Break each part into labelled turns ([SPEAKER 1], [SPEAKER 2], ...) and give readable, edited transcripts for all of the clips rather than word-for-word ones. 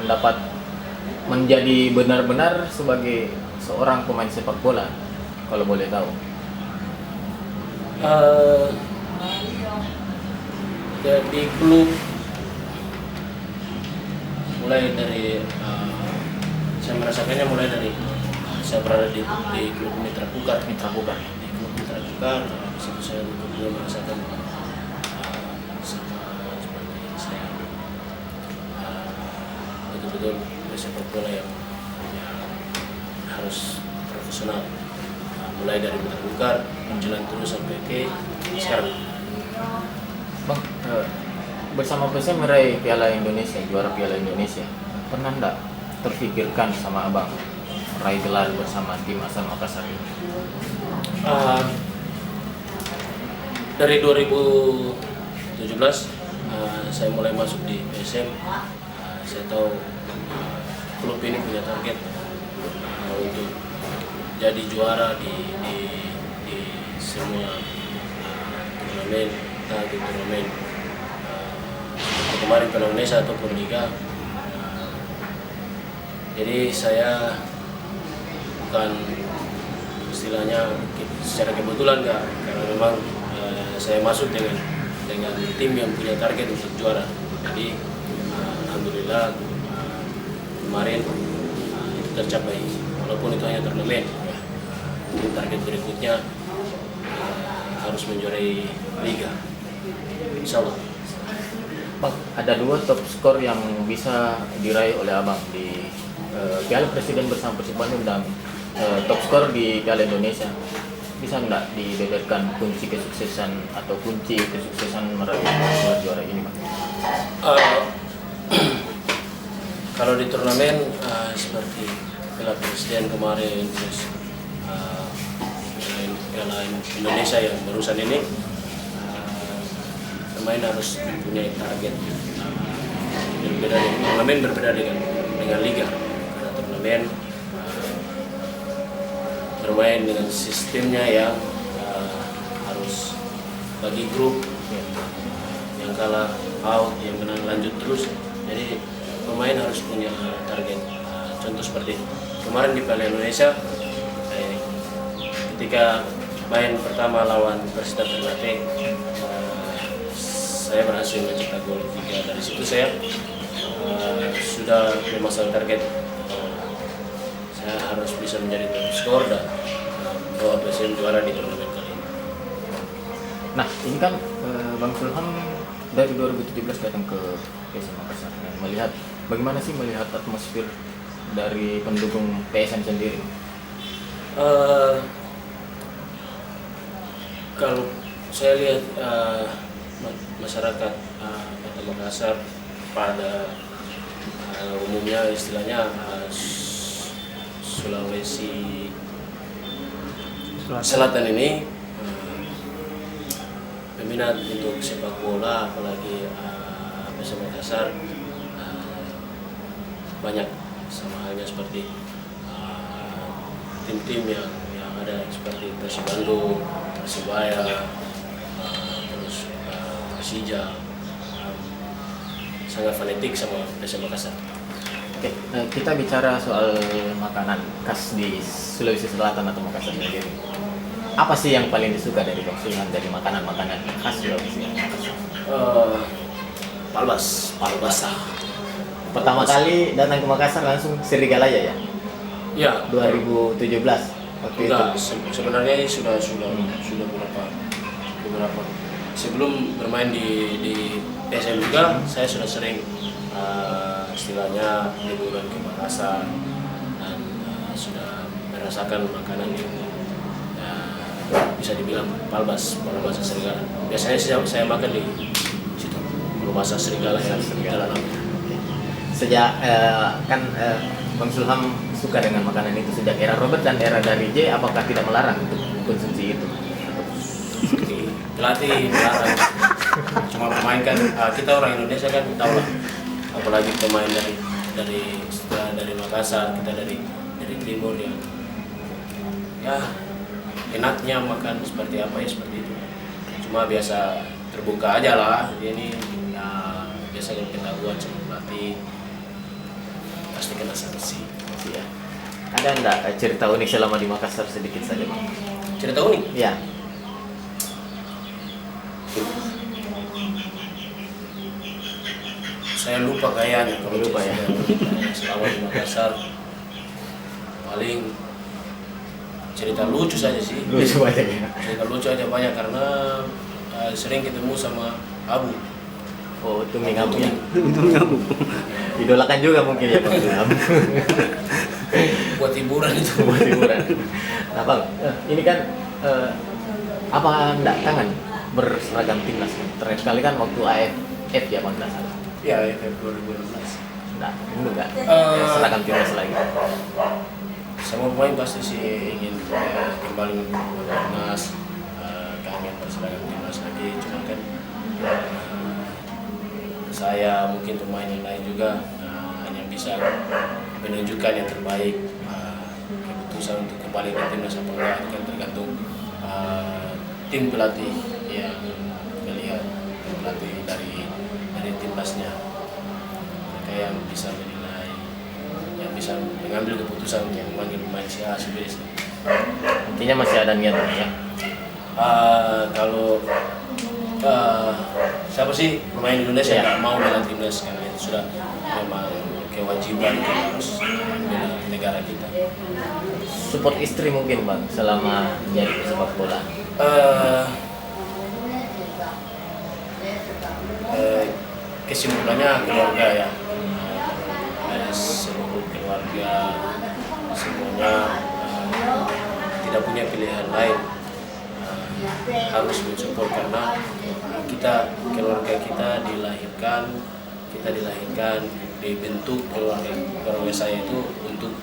[SPEAKER 1] dapat menjadi benar-benar sebagai seorang pemain sepak bola, kalau boleh tahu?
[SPEAKER 2] Di klub mulai dari saya merasakannya mulai dari saya berada di klub Mitra Kukar. Di klub Mitra Kukar, di situ saya betul-betul merasakan sama seperti saya betul-betul sepak bola yang harus profesional. Mulai dari Mitra Kukar, berjalan terus sampai ke sekarang.
[SPEAKER 1] Bang, bersama Persem meraih Piala Indonesia, juara Piala Indonesia, pernah enggak terfikirkan sama abang meraih gelar bersama tim asal Makassar ini?
[SPEAKER 2] Dari 2017 saya mulai masuk di PSM. Saya tahu klub ini punya target untuk jadi juara di semua turnamen, entah di turnamen kemarin Piala Indonesia ataupun Liga. Jadi saya bukan istilahnya secara kebetulan enggak, karena memang saya masuk dengan tim yang punya target untuk juara. Jadi alhamdulillah kemarin itu tercapai, walaupun itu hanya turnamen. Target berikutnya harus menjuarai Liga, insya Allah.
[SPEAKER 1] Bang, ada 2 top skor yang bisa diraih oleh abang di Piala Presiden bersama Persib Bandung dan top skor di Piala Indonesia. Bisa enggak dibeberkan kunci kesuksesan atau kunci kesuksesan meraih juara ini, Bang?
[SPEAKER 2] Kalau di turnamen seperti Piala Presiden kemarin, terus Piala Indonesia yang barusan ini, pemain harus mempunyai target berbeda. Turnamen berbeda dengan Liga, karena turnamen bermain dengan sistemnya yang harus bagi grup, yang kalah out, yang menang lanjut terus. Jadi pemain harus punya target. Contoh seperti kemarin di Piala Indonesia, ketika main pertama lawan Persita Ternate, saya berhasil mencetak gol 3. Dari situ saya sudah memasang target, saya harus bisa menjadi top skor dan bawa PSM juara di turnamen kali ini.
[SPEAKER 1] Nah, ini kan Bang Sulham dari 2017 datang ke PSM Makassar. Nah, bagaimana sih melihat atmosfer dari pendukung PSM sendiri?
[SPEAKER 2] Kalau saya lihat masyarakat Kota Makassar pada umumnya, istilahnya Sulawesi Selatan ini peminat untuk sepak bola, apalagi PSM Makassar banyak, sama halnya seperti tim-tim yang ada seperti Persib Bandung, Persibaya, terus Persija, sangat fanatik sama PSM Makassar.
[SPEAKER 1] Oke, kita bicara soal makanan khas di Sulawesi Selatan atau Makassar sendiri. Apa sih yang paling disuka dari Bang Sulham dari makanan-makanan khas Sulawesi Makassar?
[SPEAKER 2] Palbasa.
[SPEAKER 1] Pertama kali datang ke Makassar langsung Serigalaya ya?
[SPEAKER 2] Ya.
[SPEAKER 1] 2017. Waktu
[SPEAKER 2] Enggak,
[SPEAKER 1] itu.
[SPEAKER 2] sebenarnya sudah beberapa sebelum bermain di PSM juga, saya sudah sering istilahnya liburan ke Makassar dan sudah merasakan makanan yang bisa dibilang palbasa serigala. Biasanya saya makan di situ, palbasa serigala yang Jalan Ampel.
[SPEAKER 1] Sejak Bang Sulham suka dengan makanan itu sejak era Robert dan era dari J, apakah tidak melarang untuk konsumsi itu?
[SPEAKER 2] Pelatih melarang, cuma pemain kan kita orang Indonesia kan tahu lah, apalagi pemain dari Makassar, kita dari timur yang enaknya makan seperti apa ya seperti itu. Cuma biasa terbuka aja lah, ini biasa kalau ketahuan sama pelatih pasti kena sanksi.
[SPEAKER 1] Iya. Ada enggak cerita unik selama di Makassar sedikit saja, Bang?
[SPEAKER 2] Cerita unik?
[SPEAKER 1] Iya.
[SPEAKER 2] Saya lupa kayaknya kalau
[SPEAKER 1] Lupa ya.
[SPEAKER 2] selama di Makassar paling cerita lucu saja sih.
[SPEAKER 1] Lucu aja ya.
[SPEAKER 2] Cerita lucu aja banyak karena sering ketemu sama Abu.
[SPEAKER 1] Oh, Tuming Abu ya.
[SPEAKER 3] Untung kamu.
[SPEAKER 1] Idolakan juga mungkin ya, Bang.
[SPEAKER 2] Buat hiburan itu.
[SPEAKER 1] Buat hiburan. Nah, Bang, ini kan apa enggak kangen berseragam timnas? Terakhir kali kan waktu AFF ya, Bang, enggak salah.
[SPEAKER 2] Ya, Februari 2016.
[SPEAKER 1] Enggak, dulu enggak.
[SPEAKER 2] Eh,
[SPEAKER 1] Seragam timnas lagi.
[SPEAKER 2] Semua pemain pasti sih ingin kembali ke timnas, kangen berseragam timnas lagi. Cuma kan saya mungkin pemain yang lain juga hanya bisa menunjukkan yang terbaik. Keputusan untuk kembali ke timnas apa enggak itu kan tergantung tim pelatih yang melihat, tim pelatih dari timnasnya. Mereka yang bisa menilai, yang bisa mengambil keputusan untuk memanggil pemain si A, si B, si.
[SPEAKER 1] Intinya masih ada niat ya.
[SPEAKER 2] Kalau siapa sih pemain Indonesia yang nggak mau bela timnas karena itu sudah memang kewajiban kita harus bela negara kita.
[SPEAKER 1] Support istri mungkin, Bang, selama jadi pesepak bola.
[SPEAKER 2] Kesimpulannya keluarga ya. Seluruh keluarga semuanya tidak punya pilihan lain, harus mensupport karena keluarga kita dilahirkan dibentuk keluarga saya itu untuk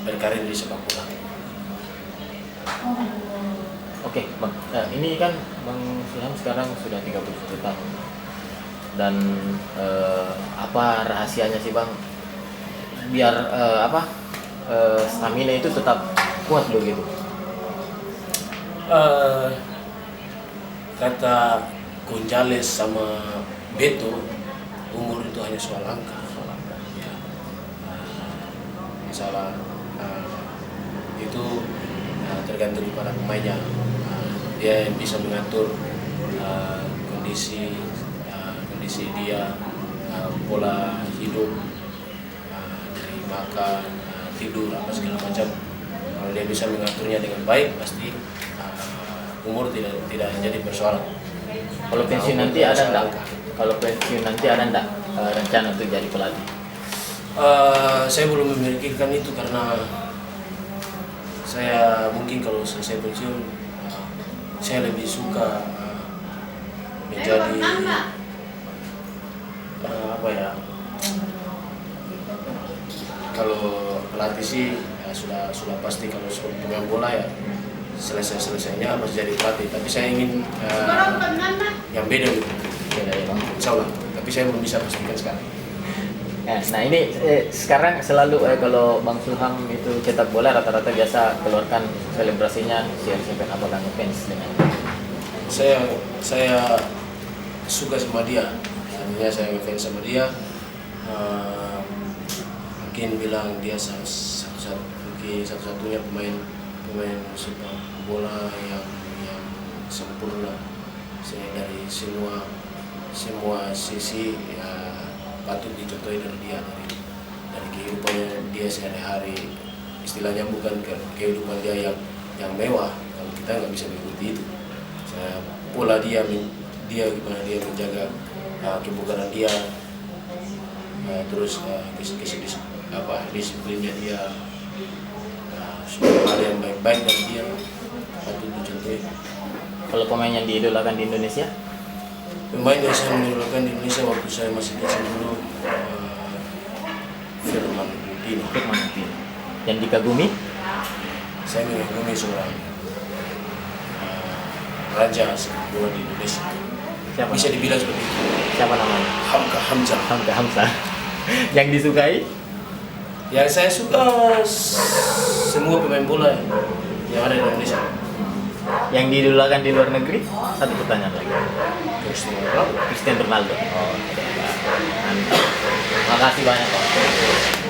[SPEAKER 2] berkarir di sepak bola.
[SPEAKER 1] Oke, Bang. Ini kan Bang Sulham sekarang sudah 31 tahun. Dan apa rahasianya sih, Bang? Biar stamina itu tetap kuat begitu.
[SPEAKER 2] Kata Gonzales sama Beto, umur itu hanya soal angka. Ya. Masalah itu tergantung kepada pemainnya. Dia yang bisa mengatur kondisi dia, pola hidup, dari makan, tidur, apa segala macam. Kalau dia bisa mengaturnya dengan baik, pasti umur tidak jadi persoalan.
[SPEAKER 1] Kalau pensiun nanti ada enggak? Kalau pensiun nanti ada enggak rencana untuk jadi pelatih?
[SPEAKER 2] Saya belum memikirkan itu karena saya mungkin kalau selesai pensiun saya lebih suka menjadi kalau pelatih sih sudah pasti. Kalau pemain bola ya selesainya harus jadi pelatih, tapi saya ingin yang beda gitu.
[SPEAKER 1] Beda ya, Bang.
[SPEAKER 2] Insya Allah, tapi saya belum bisa pastikan sekarang.
[SPEAKER 1] Nah ini sekarang selalu kalau Bang Sulham itu cetak bola rata-rata biasa keluarkan selebrasinya siapa apakah ngefans dengan
[SPEAKER 2] saya suka sama dia, artinya saya ngefans sama dia. Mungkin bilang dia satu-satunya pemain sepak bola yang sempurna. Saya dari semua sisi ya, patut dicontohi dari dia, dari kehidupannya dia sehari-hari. Istilahnya bukan kehidupan dia yang mewah, kalau kita nggak bisa mengikuti itu. Pola dia gimana dia menjaga kebugaran dia, terus disiplinnya dia, semua hal yang baik-baik dari dia patut dicontohi.
[SPEAKER 1] kalau pemain yang diidolakan di Indonesia?
[SPEAKER 2] Pemain yang saya mengidolakan di Indonesia waktu saya masih kecil dulu, Firman Utina.
[SPEAKER 1] Yang dikagumi?
[SPEAKER 2] Saya mengagumi seorang raja sepak bola di Indonesia.
[SPEAKER 1] Siapa?
[SPEAKER 2] Bisa dibilang seperti itu.
[SPEAKER 1] Siapa namanya?
[SPEAKER 2] Hamka Hamzah.
[SPEAKER 1] Hamka Hamzah. Yang disukai?
[SPEAKER 2] Yang saya suka semua pemain bola yang ada di Indonesia.
[SPEAKER 1] Yang diidolakan di luar negeri? Satu pertanyaan lagi.
[SPEAKER 2] Cristiano Ronaldo.
[SPEAKER 1] Cristiano Ronaldo. Oh, mantap. Makasih banyak Bang.